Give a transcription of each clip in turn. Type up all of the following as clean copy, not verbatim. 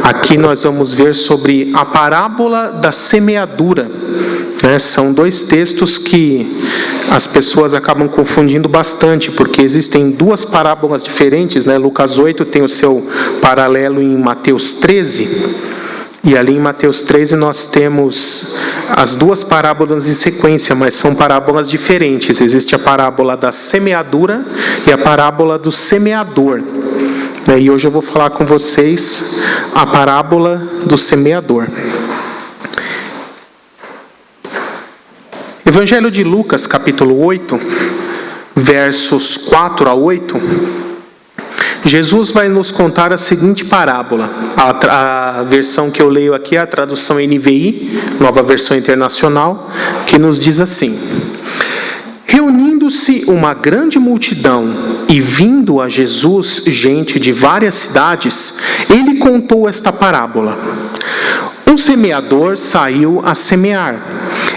Aqui nós vamos ver sobre a parábola da semeadura. São dois textos que as pessoas acabam confundindo bastante, porque existem duas parábolas diferentes. Lucas 8 tem o seu paralelo em Mateus 13, e ali em Mateus 13 nós temos as duas parábolas em sequência, mas são parábolas diferentes. Existe a parábola da semeadura e a parábola do semeador. E hoje eu vou falar com vocês a parábola do semeador. Evangelho de Lucas, capítulo 8, versos 4 a 8, Jesus vai nos contar a seguinte parábola. A versão que eu leio aqui é a tradução NVI, Nova Versão Internacional, que nos diz assim: reunindo-se uma grande multidão e vindo a Jesus gente de várias cidades, ele contou esta parábola. Um semeador saiu a semear.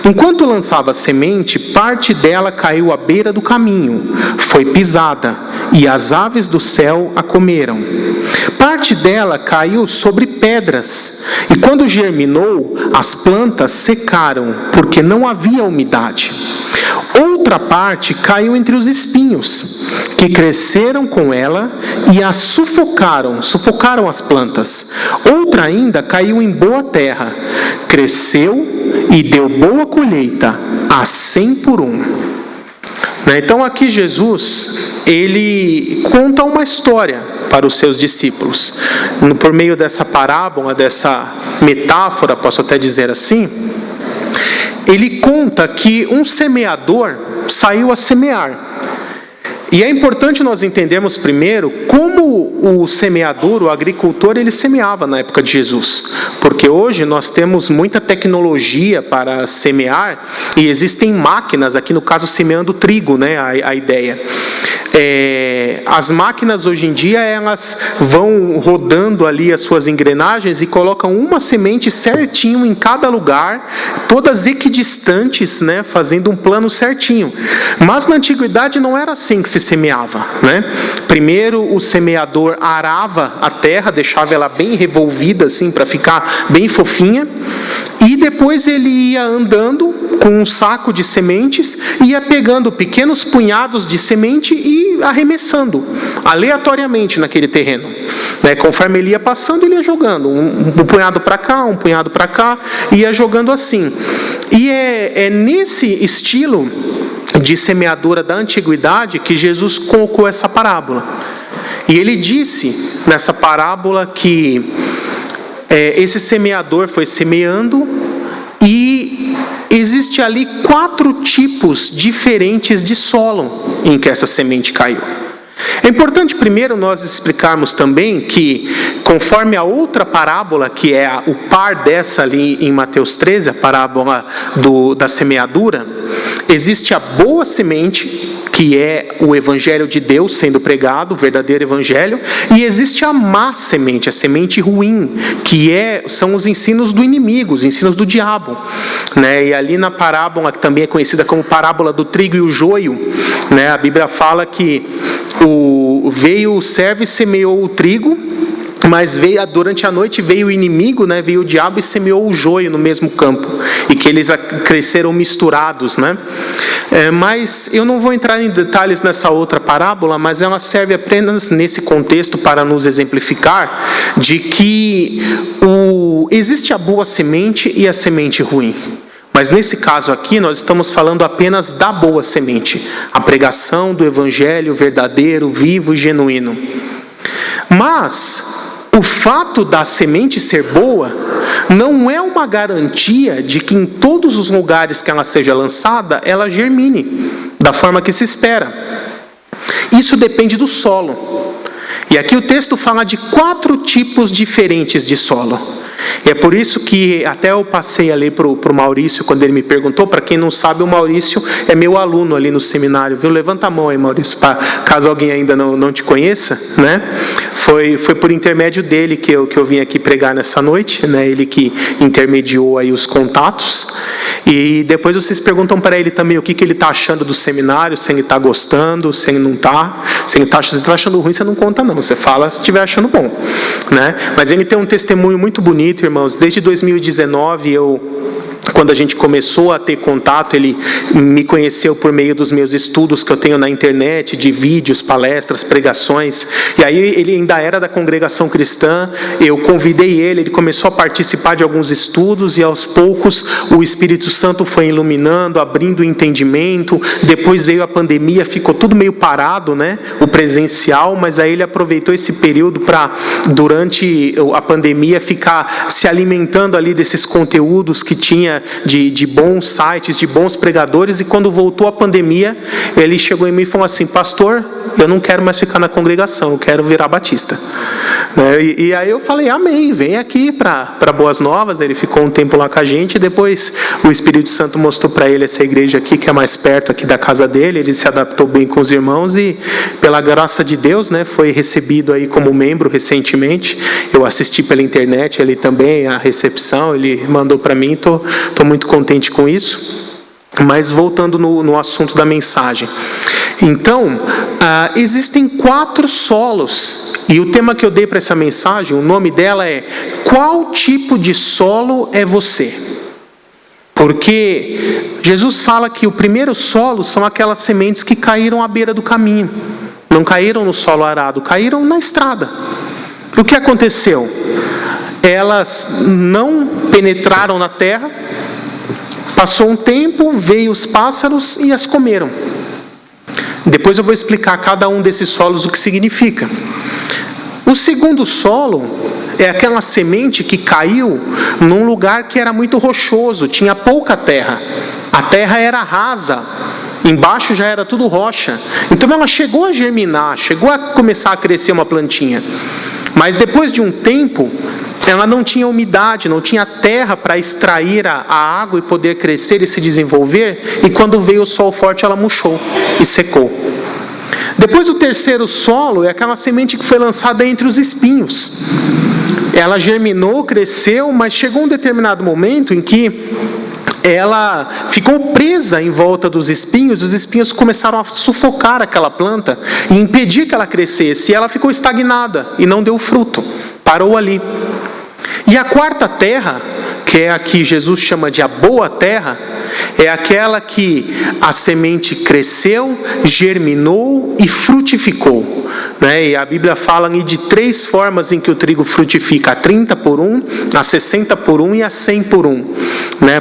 Enquanto lançava a semente, parte dela caiu à beira do caminho, foi pisada, e as aves do céu a comeram. Parte dela caiu sobre pedras, e quando germinou, as plantas secaram, porque não havia umidade. Outra parte caiu entre os espinhos, que cresceram com ela e a sufocaram as plantas. Outra ainda caiu em boa terra, cresceu e deu boa colheita, a 100 por 1. Então aqui Jesus, ele conta uma história para os seus discípulos. Por meio dessa parábola, dessa metáfora, posso até dizer assim, ele conta que um semeador saiu a semear. E é importante nós entendermos primeiro como o semeador, o agricultor, ele semeava na época de Jesus. Porque hoje nós temos muita tecnologia para semear e existem máquinas, aqui no caso semeando trigo, a ideia. As máquinas hoje em dia, elas vão rodando ali as suas engrenagens e colocam uma semente certinho em cada lugar, todas equidistantes, fazendo um plano certinho. Mas na antiguidade não era assim que se semeava, Primeiro o semeador arava a terra, deixava ela bem revolvida assim para ficar bem fofinha, e depois ele ia andando com um saco de sementes, ia pegando pequenos punhados de semente e arremessando aleatoriamente naquele terreno. Conforme ele ia passando, ele ia jogando um punhado para cá, ia jogando assim. E é nesse estilo de semeadura da antiguidade que Jesus colocou essa parábola. E ele disse nessa parábola que esse semeador foi semeando e existe ali 4 tipos diferentes de solo em que essa semente caiu. É importante primeiro nós explicarmos também que, conforme a outra parábola, que é o par dessa ali em Mateus 13, a parábola da semeadura, existe a boa semente, que é o evangelho de Deus sendo pregado, o verdadeiro evangelho, e existe a má semente, a semente ruim, que são os ensinos do inimigo, os ensinos do diabo. E ali na parábola, que também é conhecida como parábola do trigo e o joio, a Bíblia fala que veio o servo e semeou o trigo, mas durante a noite veio o inimigo, veio o diabo e semeou o joio no mesmo campo, e que eles cresceram misturados, mas eu não vou entrar em detalhes nessa outra parábola, mas ela serve apenas nesse contexto para nos exemplificar de que existe a boa semente e a semente ruim. Mas nesse caso aqui, nós estamos falando apenas da boa semente, a pregação do evangelho verdadeiro, vivo e genuíno. Mas o fato da semente ser boa não é uma garantia de que em todos os lugares que ela seja lançada, ela germine da forma que se espera. Isso depende do solo. E aqui o texto fala de 4 tipos diferentes de solo. E é por isso que até eu passei ali para o Maurício, quando ele me perguntou. Para quem não sabe, o Maurício é meu aluno ali no seminário, viu? Levanta a mão aí, Maurício, caso alguém ainda não te conheça, né? Foi por intermédio dele que eu vim aqui pregar nessa noite, né? Ele que intermediou aí os contatos. E depois vocês perguntam para ele também o que ele está achando do seminário, se ele está gostando, se ele não está. Se ele está achando ruim, você não conta não, você fala se estiver achando bom, né? Mas ele tem um testemunho muito bonito, irmãos. Desde 2019, quando a gente começou a ter contato, ele me conheceu por meio dos meus estudos que eu tenho na internet, de vídeos, palestras, pregações. E aí ele ainda era da congregação cristã, eu convidei ele começou a participar de alguns estudos, e aos poucos o Espírito Santo foi iluminando, abrindo o entendimento. Depois veio a pandemia, ficou tudo meio parado, né? O presencial, mas aí ele aproveitou esse período para, durante a pandemia, ficar se alimentando ali desses conteúdos que tinha de bons sites, de bons pregadores. E quando voltou a pandemia, ele chegou em mim e falou assim: pastor, eu não quero mais ficar na congregação, eu quero virar batista. E aí eu falei: amém, vem aqui para Boas Novas. Ele ficou um tempo lá com a gente, e depois o Espírito Santo mostrou para ele essa igreja aqui, que é mais perto aqui da casa dele. Ele se adaptou bem com os irmãos e, pela graça de Deus, né, foi recebido aí como membro recentemente. Eu assisti pela internet ali também a recepção, ele mandou para mim, estou muito contente com isso. Mas voltando no assunto da mensagem. Então, existem 4 solos. E o tema que eu dei para essa mensagem, o nome dela é: qual tipo de solo é você? Porque Jesus fala que o primeiro solo são aquelas sementes que caíram à beira do caminho. Não caíram no solo arado, caíram na estrada. O que aconteceu? Elas não penetraram na terra. Passou um tempo, veio os pássaros e as comeram. Depois eu vou explicar cada um desses solos o que significa. O segundo solo é aquela semente que caiu num lugar que era muito rochoso, tinha pouca terra. A terra era rasa, embaixo já era tudo rocha. Então ela chegou a germinar, chegou a começar a crescer uma plantinha. Mas depois de um tempo, ela não tinha umidade, não tinha terra para extrair a água e poder crescer e se desenvolver. E quando veio o sol forte, ela murchou e secou. Depois o terceiro solo é aquela semente que foi lançada entre os espinhos. Ela germinou, cresceu, mas chegou um determinado momento em que ela ficou presa em volta dos espinhos. Os espinhos começaram a sufocar aquela planta e impedir que ela crescesse. E ela ficou estagnada e não deu fruto. Parou ali. E a quarta terra, que é a que Jesus chama de a boa terra, é aquela que a semente cresceu, germinou e frutificou. E a Bíblia fala de 3 formas em que o trigo frutifica: a 30 por 1, a 60 por 1 e a 100 por 1.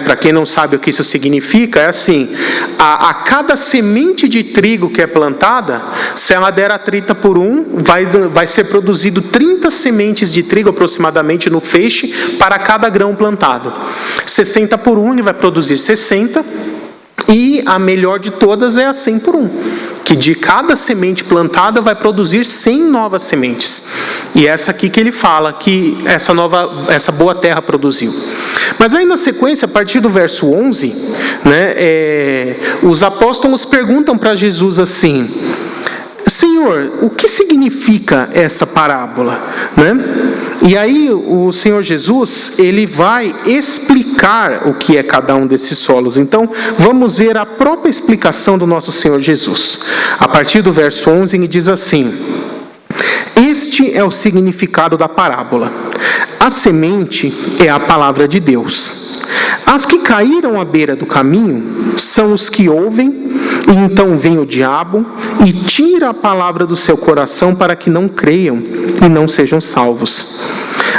Para quem não sabe o que isso significa, é assim: a cada semente de trigo que é plantada, se ela der a 30 por 1, vai ser produzido 30 sementes de trigo aproximadamente no feixe para cada grão plantado. 60 por 1 ele vai produzir 60, e a melhor de todas é a 100 por 1, que de cada semente plantada vai produzir 100 novas sementes. E essa aqui que ele fala que essa boa terra produziu. Mas aí na sequência, a partir do verso 11, os apóstolos perguntam para Jesus assim: Senhor, o que significa essa parábola? E aí o Senhor Jesus, ele vai explicar o que é cada um desses solos. Então, vamos ver a própria explicação do nosso Senhor Jesus. A partir do verso 11, ele diz assim: este é o significado da parábola. A semente é a palavra de Deus. As que caíram à beira do caminho são os que ouvem, e então vem o diabo e tira a palavra do seu coração para que não creiam e não sejam salvos.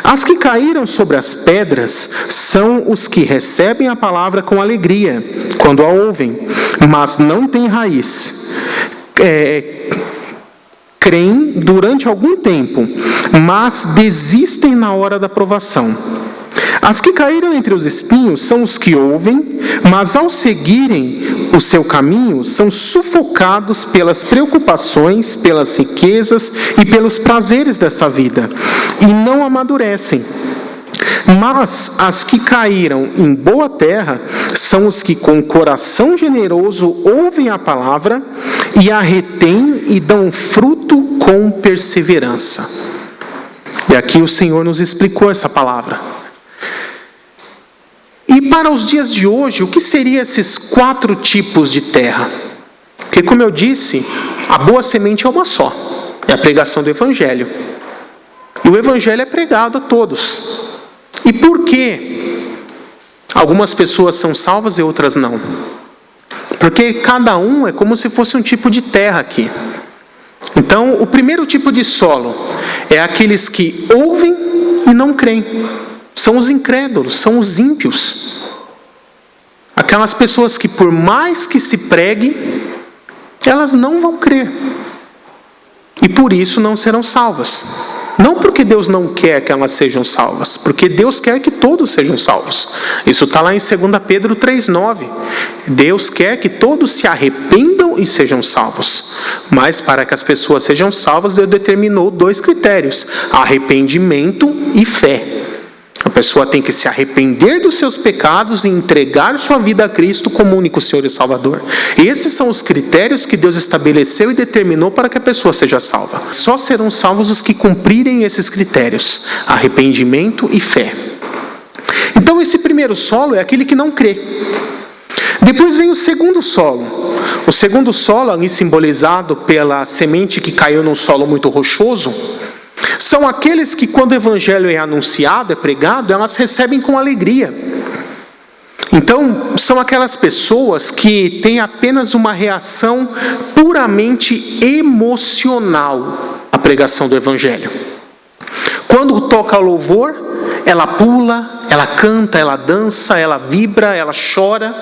As que caíram sobre as pedras são os que recebem a palavra com alegria quando a ouvem, mas não têm raiz. Creem durante algum tempo, mas desistem na hora da provação. As que caíram entre os espinhos são os que ouvem, mas ao seguirem o seu caminho, são sufocados pelas preocupações, pelas riquezas e pelos prazeres dessa vida, e não amadurecem. Mas as que caíram em boa terra são os que com coração generoso ouvem a palavra e a retêm e dão fruto com perseverança. E aqui o Senhor nos explicou essa palavra. E para os dias de hoje, o que seriam esses 4 tipos de terra? Porque, como eu disse, a boa semente é uma só. É a pregação do Evangelho. E o Evangelho é pregado a todos. E por que algumas pessoas são salvas e outras não? Porque cada um é como se fosse um tipo de terra aqui. Então, o primeiro tipo de solo é aqueles que ouvem e não creem. São os incrédulos, são os ímpios. Aquelas pessoas que, por mais que se pregue, elas não vão crer. E por isso não serão salvas. Não porque Deus não quer que elas sejam salvas, porque Deus quer que todos sejam salvos. Isso está lá em 2 Pedro 3,9. Deus quer que todos se arrependam e sejam salvos. Mas para que as pessoas sejam salvas, Deus determinou 2 critérios: arrependimento e fé. A pessoa tem que se arrepender dos seus pecados e entregar sua vida a Cristo como único Senhor e Salvador. Esses são os critérios que Deus estabeleceu e determinou para que a pessoa seja salva. Só serão salvos os que cumprirem esses critérios: arrependimento e fé. Então esse primeiro solo é aquele que não crê. Depois vem o segundo solo. O segundo solo, ali simbolizado pela semente que caiu num solo muito rochoso, são aqueles que, quando o Evangelho é anunciado, é pregado, elas recebem com alegria. Então, são aquelas pessoas que têm apenas uma reação puramente emocional à pregação do Evangelho. Quando toca o louvor, ela pula, ela canta, ela dança, ela vibra, ela chora.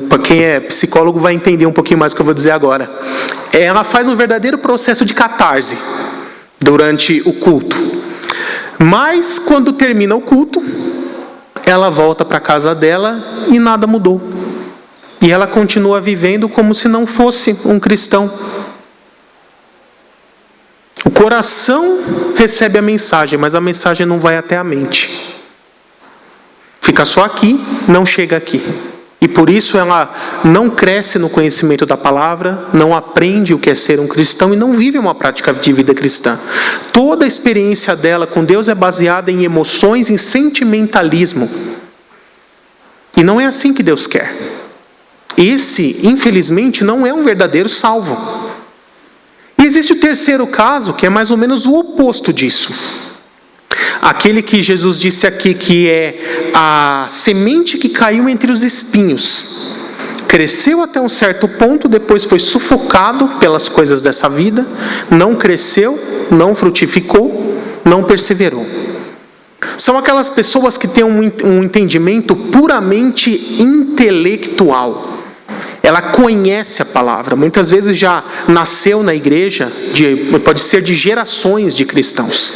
Para quem é psicólogo vai entender um pouquinho mais o que eu vou dizer agora. Ela faz um verdadeiro processo de catarse durante o culto. Mas quando termina o culto, ela volta para a casa dela e nada mudou. E ela continua vivendo como se não fosse um cristão. O coração recebe a mensagem, mas a mensagem não vai até a mente. Fica só aqui, não chega aqui. E por isso ela não cresce no conhecimento da palavra, não aprende o que é ser um cristão e não vive uma prática de vida cristã. Toda a experiência dela com Deus é baseada em emoções, em sentimentalismo. E não é assim que Deus quer. Esse, infelizmente, não é um verdadeiro salvo. E existe o terceiro caso, que é mais ou menos o oposto disso. Aquele que Jesus disse aqui que é a semente que caiu entre os espinhos. Cresceu até um certo ponto, depois foi sufocado pelas coisas dessa vida, não cresceu, não frutificou, não perseverou. São aquelas pessoas que têm um entendimento puramente intelectual. Ela conhece a palavra, muitas vezes já nasceu na igreja, pode ser de gerações de cristãos.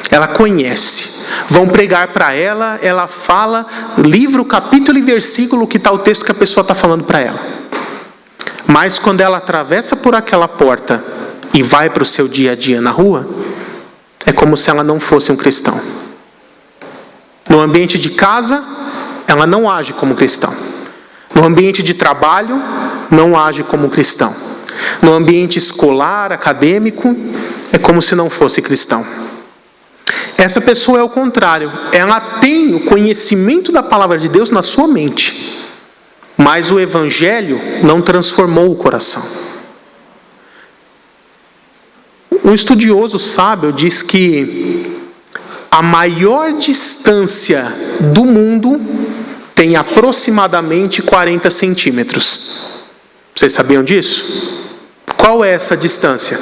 Ela conhece. Vão pregar para ela, ela fala, livro, capítulo e versículo que está o texto que a pessoa está falando para ela. Mas quando ela atravessa por aquela porta e vai para o seu dia a dia na rua, é como se ela não fosse um cristão. No ambiente de casa, ela não age como cristão. No ambiente de trabalho, não age como cristão. No ambiente escolar, acadêmico, é como se não fosse cristão. Essa pessoa é o contrário. Ela tem o conhecimento da palavra de Deus na sua mente, mas o Evangelho não transformou o coração. Um estudioso sábio diz que a maior distância do mundo tem aproximadamente 40 centímetros. Vocês sabiam disso? Qual é essa distância?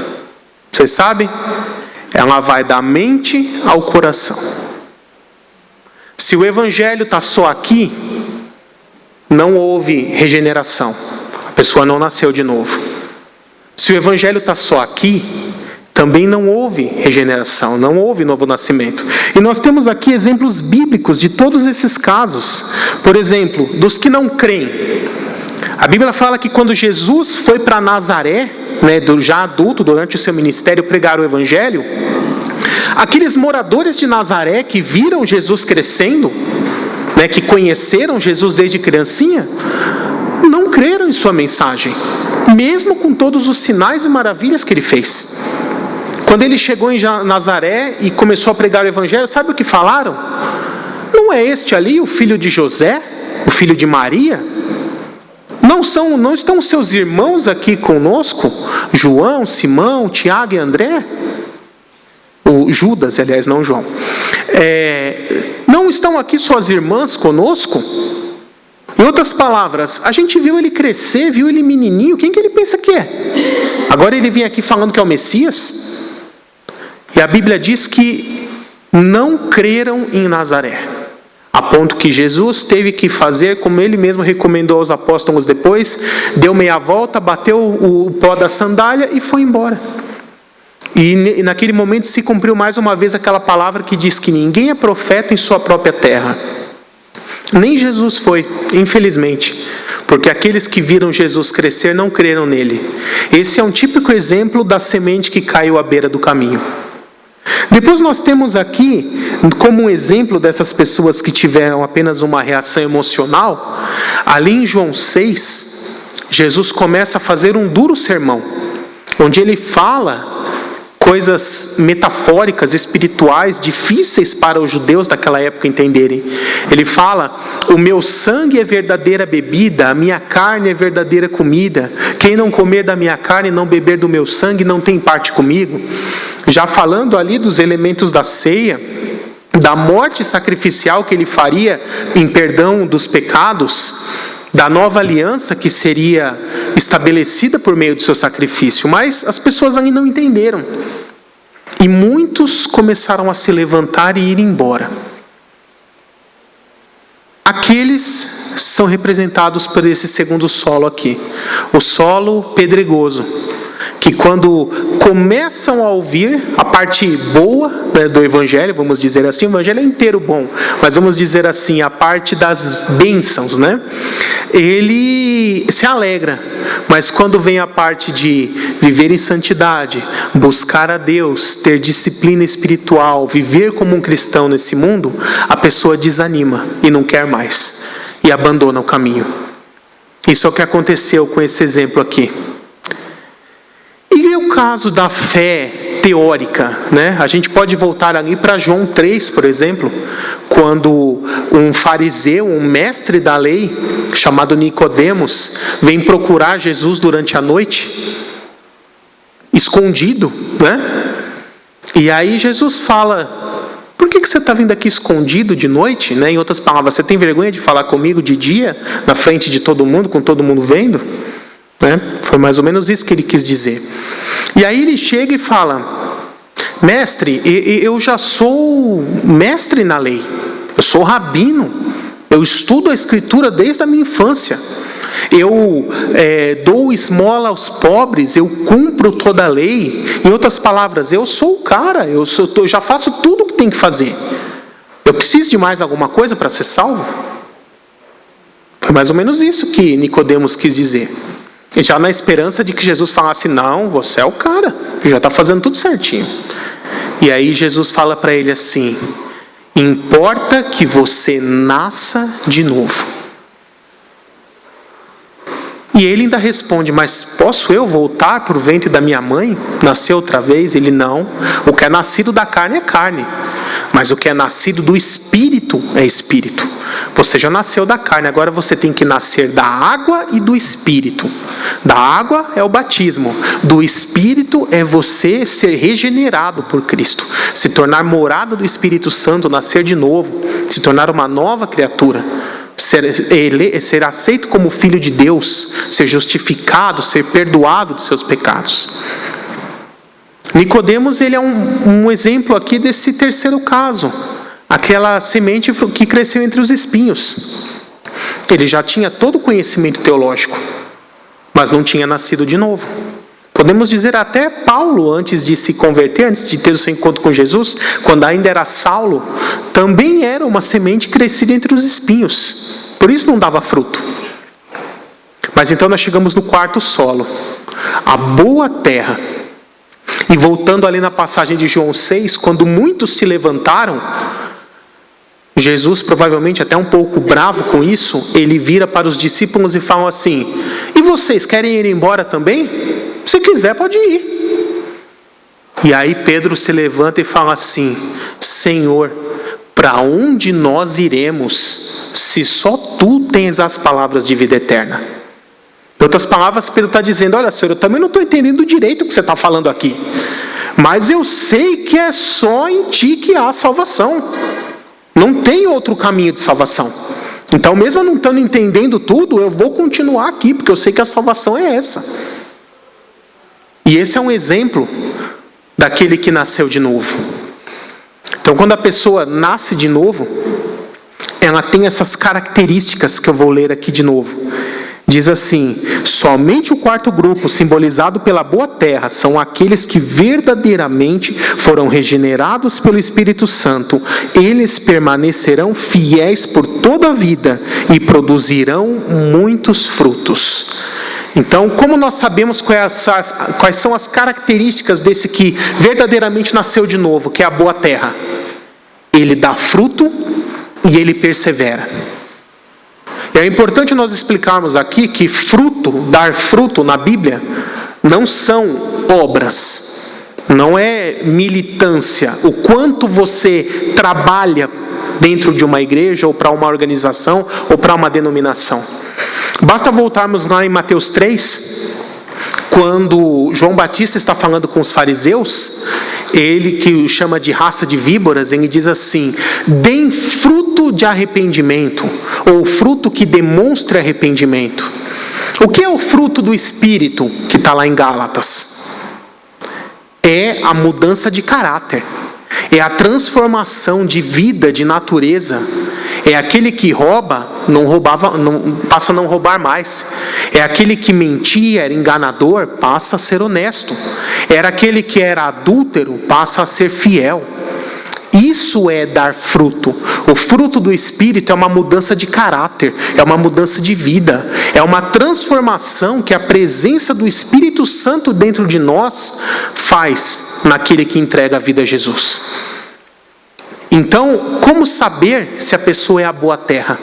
Vocês sabem? Ela vai da mente ao coração. Se o Evangelho está só aqui, não houve regeneração. A pessoa não nasceu de novo. Se o Evangelho está só aqui, também não houve regeneração, não houve novo nascimento. E nós temos aqui exemplos bíblicos de todos esses casos. Por exemplo, dos que não creem. A Bíblia fala que quando Jesus foi para Nazaré, já adulto, durante o seu ministério, pregar o Evangelho, Aqueles moradores de Nazaré que viram Jesus crescendo, né, que conheceram Jesus desde criancinha, não creram em sua mensagem, mesmo com todos os sinais e maravilhas que ele fez. Quando ele chegou em Nazaré e começou a pregar o evangelho, sabe o que falaram? Não é este ali o filho de José, o filho de Maria? Não estão seus irmãos aqui conosco? João, Simão, Tiago e André? O Judas, aliás, não João. Não estão aqui suas irmãs conosco? Em outras palavras, a gente viu ele crescer, viu ele menininho, quem que ele pensa que é? Agora ele vem aqui falando que é o Messias? E a Bíblia diz que não creram em Nazaré, a ponto que Jesus teve que fazer, como ele mesmo recomendou aos apóstolos depois, deu meia volta, bateu o pó da sandália e foi embora. E naquele momento se cumpriu mais uma vez aquela palavra que diz que ninguém é profeta em sua própria terra. Nem Jesus foi, infelizmente, porque aqueles que viram Jesus crescer não creram nele. Esse é um típico exemplo da semente que caiu à beira do caminho. Depois nós temos aqui, como um exemplo dessas pessoas que tiveram apenas uma reação emocional, ali em João 6, Jesus começa a fazer um duro sermão, onde ele fala coisas metafóricas, espirituais, difíceis para os judeus daquela época entenderem. Ele fala: o meu sangue é verdadeira bebida, a minha carne é verdadeira comida. Quem não comer da minha carne e não beber do meu sangue não tem parte comigo. Já falando ali dos elementos da ceia, da morte sacrificial que ele faria em perdão dos pecados, da nova aliança que seria estabelecida por meio do seu sacrifício. Mas as pessoas ainda não entenderam. E muitos começaram a se levantar e ir embora. Aqueles são representados por esse segundo solo aqui. O solo pedregoso, que quando começam a ouvir a parte boa, né, do evangelho, vamos dizer assim, o evangelho é inteiro bom, mas vamos dizer assim, a parte das bênçãos, né? Ele se alegra, mas quando vem a parte de viver em santidade, buscar a Deus, ter disciplina espiritual, viver como um cristão nesse mundo, a pessoa desanima e não quer mais, e abandona o caminho. Isso é o que aconteceu com esse exemplo aqui. E o caso da fé teórica, né? A gente pode voltar ali para João 3, por exemplo, quando um fariseu, um mestre da lei, chamado Nicodemos, vem procurar Jesus durante a noite, escondido, né? E aí Jesus fala: por que você está vindo aqui escondido de noite? Né? Em outras palavras, você tem vergonha de falar comigo de dia, na frente de todo mundo, com todo mundo vendo? Né? Foi mais ou menos isso que ele quis dizer. E aí ele chega e fala: mestre, eu já sou mestre na lei, eu sou rabino, eu estudo a escritura desde a minha infância, eu dou esmola aos pobres, eu cumpro toda a lei. Em outras palavras, eu sou o cara, eu já faço tudo o que tem que fazer. Eu preciso de mais alguma coisa para ser salvo? Foi mais ou menos isso que Nicodemos quis dizer. E já na esperança de que Jesus falasse: não, você é o cara, já está fazendo tudo certinho. E aí Jesus fala para ele assim: importa que você nasça de novo. E ele ainda responde: mas posso eu voltar para o ventre da minha mãe, nascer outra vez? Ele: não, o que é nascido da carne é carne, mas o que é nascido do Espírito é Espírito. Você já nasceu da carne, agora você tem que nascer da água e do Espírito. Da água é o batismo, do Espírito é você ser regenerado por Cristo, se tornar morada do Espírito Santo, nascer de novo, se tornar uma nova criatura, ser aceito como filho de Deus, ser justificado, ser perdoado dos seus pecados. Nicodemos, ele é um exemplo aqui desse terceiro caso, aquela semente que cresceu entre os espinhos. Ele já tinha todo o conhecimento teológico, mas não tinha nascido de novo. Podemos dizer até Paulo, antes de se converter, antes de ter o seu encontro com Jesus, quando ainda era Saulo, também era uma semente crescida entre os espinhos. Por isso não dava fruto. Mas então nós chegamos no quarto solo, a boa terra. E voltando ali na passagem de João 6, quando muitos se levantaram, Jesus, provavelmente até um pouco bravo com isso, ele vira para os discípulos e fala assim: e vocês querem ir embora também? Se quiser, pode ir. E aí Pedro se levanta e fala assim: Senhor, para onde nós iremos, se só tu tens as palavras de vida eterna? Em outras palavras, Pedro está dizendo: olha, Senhor, eu também não estou entendendo direito o que você está falando aqui, mas eu sei que é só em ti que há salvação. Não tem outro caminho de salvação. Então, mesmo eu não estando entendendo tudo, eu vou continuar aqui, porque eu sei que a salvação é essa. E esse é um exemplo daquele que nasceu de novo. Então, quando a pessoa nasce de novo, ela tem essas características que eu vou ler aqui de novo. Diz assim: somente o quarto grupo, simbolizado pela boa terra, são aqueles que verdadeiramente foram regenerados pelo Espírito Santo. Eles permanecerão fiéis por toda a vida e produzirão muitos frutos. Então, como nós sabemos quais são as características desse que verdadeiramente nasceu de novo, que é a boa terra? Ele dá fruto e ele persevera. E é importante nós explicarmos aqui que dar fruto na Bíblia, não são obras, não é militância, o quanto você trabalha dentro de uma igreja, ou para uma organização, ou para uma denominação. Basta voltarmos lá em Mateus 3, quando João Batista está falando com os fariseus, ele que o chama de raça de víboras, ele diz assim: deem fruto de arrependimento, ou fruto que demonstre arrependimento. O que é o fruto do Espírito, que está lá em Gálatas? É a mudança de caráter, é a transformação de vida, de natureza. É aquele que rouba, passa a não roubar mais. É aquele que mentia, era enganador, passa a ser honesto. Era aquele que era adúltero, passa a ser fiel. Isso é dar fruto. O fruto do Espírito é uma mudança de caráter, é uma mudança de vida, é uma transformação que a presença do Espírito Santo dentro de nós faz naquele que entrega a vida a Jesus. Então, como saber se a pessoa é a boa terra?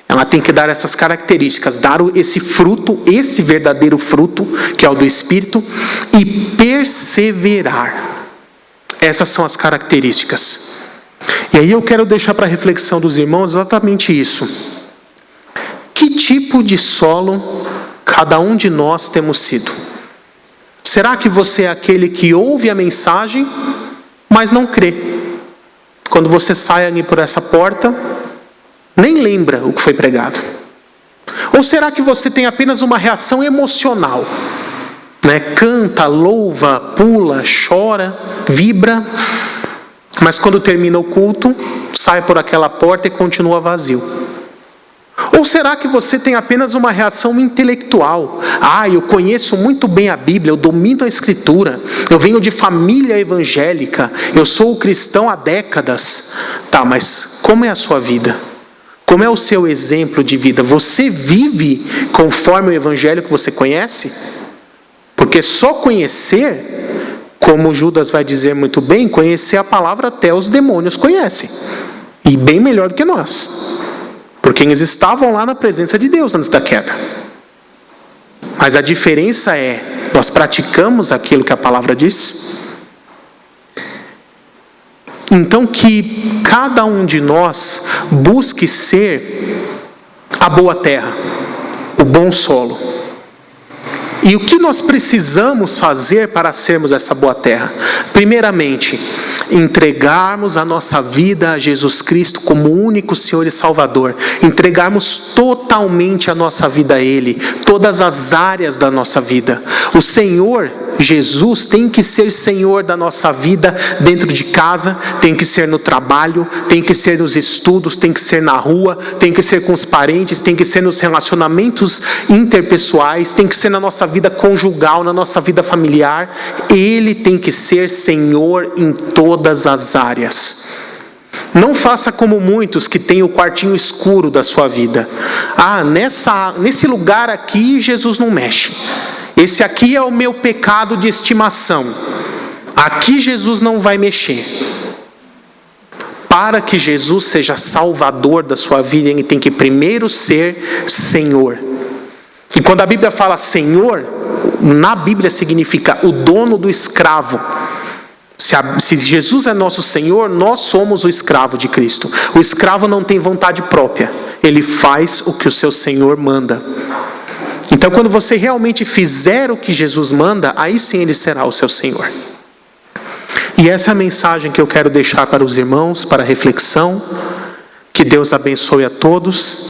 Ela tem que dar essas características, dar esse fruto, esse verdadeiro fruto, que é o do Espírito, e perseverar. Essas são as características. E aí eu quero deixar para a reflexão dos irmãos exatamente isso. Que tipo de solo cada um de nós temos sido? Será que você é aquele que ouve a mensagem, mas não crê? Quando você sai ali por essa porta, nem lembra o que foi pregado. Ou será que você tem apenas uma reação emocional? Canta, louva, pula, chora, vibra, mas quando termina o culto, sai por aquela porta e continua vazio. Ou será que você tem apenas uma reação intelectual? Eu conheço muito bem a Bíblia, eu domino a Escritura, eu venho de família evangélica, eu sou cristão há décadas. Tá, mas como é a sua vida? Como é o seu exemplo de vida? Você vive conforme o evangelho que você conhece? Porque só conhecer, como Judas vai dizer muito bem, conhecer a palavra até os demônios conhecem. E bem melhor do que nós. Porque eles estavam lá na presença de Deus antes da queda. Mas a diferença é, nós praticamos aquilo que a palavra diz? Então que cada um de nós busque ser a boa terra, o bom solo. E o que nós precisamos fazer para sermos essa boa terra? Primeiramente, entregarmos a nossa vida a Jesus Cristo como único Senhor e Salvador. Entregarmos totalmente a nossa vida a Ele, todas as áreas da nossa vida. O Senhor Jesus tem que ser Senhor da nossa vida dentro de casa, tem que ser no trabalho, tem que ser nos estudos, tem que ser na rua, tem que ser com os parentes, tem que ser nos relacionamentos interpessoais, tem que ser na nossa vida conjugal, na nossa vida familiar. Ele tem que ser Senhor em todas as áreas. Não faça como muitos que têm o quartinho escuro da sua vida. Nesse lugar aqui Jesus não mexe. Esse aqui é o meu pecado de estimação. Aqui Jesus não vai mexer. Para que Jesus seja salvador da sua vida, ele tem que primeiro ser Senhor. E quando a Bíblia fala Senhor, na Bíblia significa o dono do escravo. Se Jesus é nosso Senhor, nós somos o escravo de Cristo. O escravo não tem vontade própria. Ele faz o que o seu Senhor manda. Então, quando você realmente fizer o que Jesus manda, aí sim ele será o seu Senhor. E essa é a mensagem que eu quero deixar para os irmãos, para a reflexão. Que Deus abençoe a todos.